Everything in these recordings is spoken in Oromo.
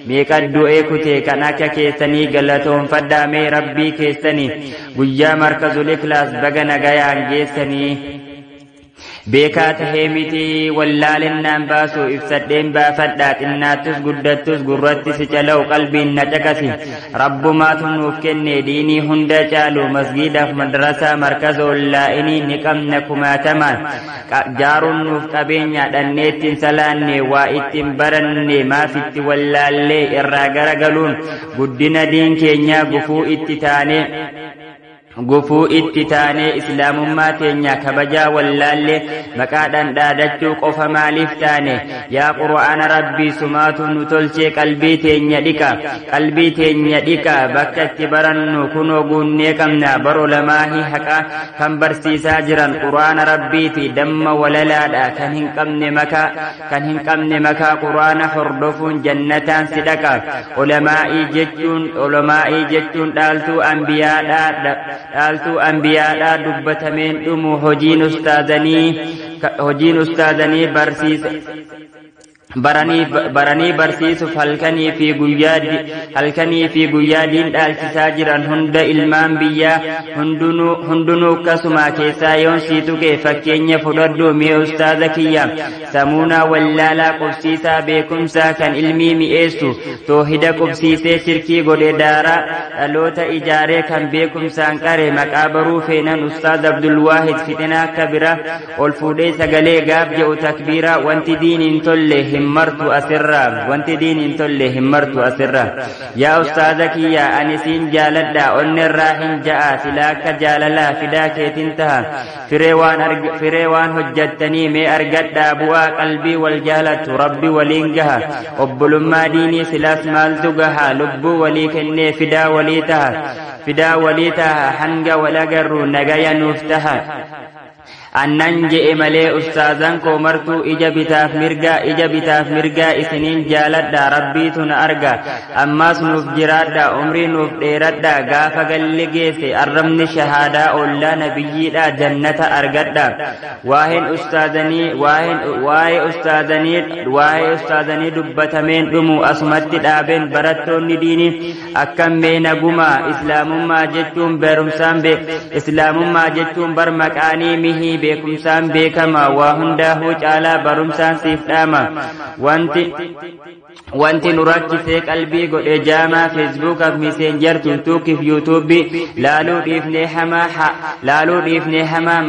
meeqaddu eekute kan akka keessanii galatoonfadhaamee rabbii keessanii guyyaa markazul iklaas baga nagayaan geessanii beekaa tahee miti wallaalennaan baasu ibsadheen baafadhaa xinnaattus guddattus gurratti si cala'u qalbiin na caqasi rabbumaatu nuuf kenne diinii hunda caalu masgiidaaf madrasaa markaza ollaa'inii ni qabna kumaatamaan jaaruun nuuf qabeenya dhanneettiin salaanne waa ittiin baranne maaf itti wallaallee irraa garagaluun guddina diin keenyaa gufuu itti taanee islaamummaa teenya kabajaa wallaallee maqaadhaan dhaadachuu qofa maaliif taane yaa qur'aana rabbii sumaatu nu tolchee qalbii teenya dhiqa bakka itti barannu kunoo guunnee qabna baro lamaahi haqaa kan barsiisaa jiran qur'aana rabbiiti damma walalaadha kan hin qabne makaa qur'aana hordofuun jannataan si dhaqa ulamaa'ii jechuun dhaaltuu anbiyaadhaa dubbatameen dhumu hojiin ustaazanii baranii barsiisuuf halkanii fi guyyaa diin dhaalchisaa jiran hunda ilmaan biyyaa hundunuu akkasuma keessaa yoon sii tuqe fakkeenya fudhadhu mee ustaaza kiyya samuunaa wallaalaa qubsiisaa beekumsaa kan ilmii mi'eessu toohida qubsiisee shirkii godhe daaraa dhaloota ijaaree kan beekumsaan qare maqaa baruu feenan ustaaz Abdulwaahid fixinaa akka bira ol fuudhee sagalee gaaf jedhu takbiira wanti diiniin tolle himmartu asirra yaa ustaaza kiyya ani siin jaaladha onnerraa hin ja'a silaa akka jaalalaa fidaa keetin taha firee waan hojjattanii mee argadhaa bu'aa qalbii wal jaalattu rabbi waliin gaha obbolummaa diinii silaas maaltu gaha lubbuu walii kennee fidaa walii taha hanga wal agarru nagaya nuuf taha annan je'e malee ustaazan koo martuu ija bitaaf mirgaa isiniin jaaladha rabbiitu na arga ammaas nuuf jiraadha umrii nuuf dheeradha gaafa galli geesse arrabni shahaadaa ollaa nabiyyiidha jannata argadha waa'ee ustaazanii dubbatameen dhumu asumatti dhaabeen barattoonni diinii akkam meenagumaa islaamummaa jechuun bar maqaanii mihii beekumsaan beekama waa hundaahuu caalaa barumsaan siif dhaama wanti nu rakkisee qalbii godhe jaamaa feesbuukaaf miseenjar tuutuukiif yuutuubii laaluu dhiifnee hamaa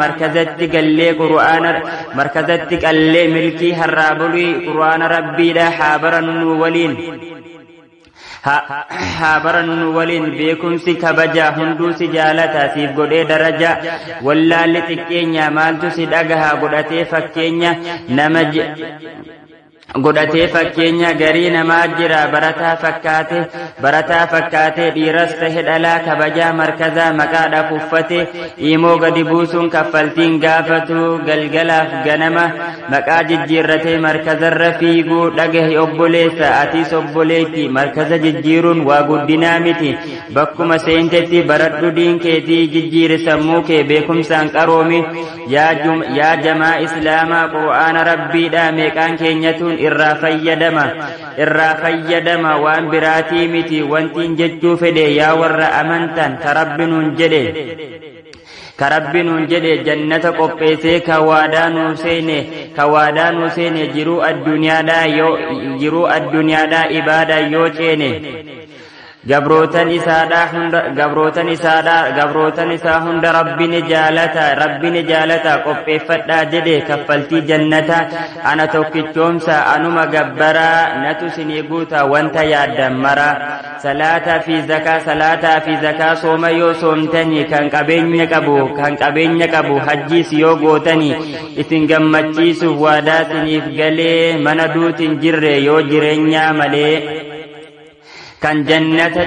markazatti qallee milkii harraa bulii qur'aana rabbiidha haa barannu waliin beekumsi kabajaa hunduu si jaalata siif godhee daraja wallaalli xiqqeenya maaltu si dhagaha godhatee fakkeenya garii namaa jira barataa fakkaate dhiiras tahe dhalaa kabajaa markazaa maqaadhaaf uffate imoo gadi buusuun kaffaltiin gaafatu galgalaaf ganama maqaa jijjiirratee markazarra fiiguu dhagahi obboleessa atiis obboleetti markaza jijjiiruun waa guddinaa miti bakkuma seentetti baradhu diin keetii jijjiiri sammuu kee beekumsaan qaroomi yaa jamaa islaamaa qur'aana rabbiidha meeqaan keenyatuun irraa fayyadama waan biraatii miti wantiin jechuu fedhe yaa warra amantan ka rabbi nuun jedhe jannata qopheessee ka waadaa nuu seene jiruu addunyaadhaa ibaadaa yoo ceene gabrootan isaa hunda rabbi ni jaalata qopheeffadhaa jedhe kaffaltii jannata ana tokkichoomsa anuma gabbaraa natu sinii guuta wanta yaaddan mara salaataa fi zakaa sooma yoo soomtanii kan qabeenya qabu hajjiis yoo gootanii isin gammachiisuuf waadaa siniif galee mana duutin jirre yoo jireenyaa malee kan jannata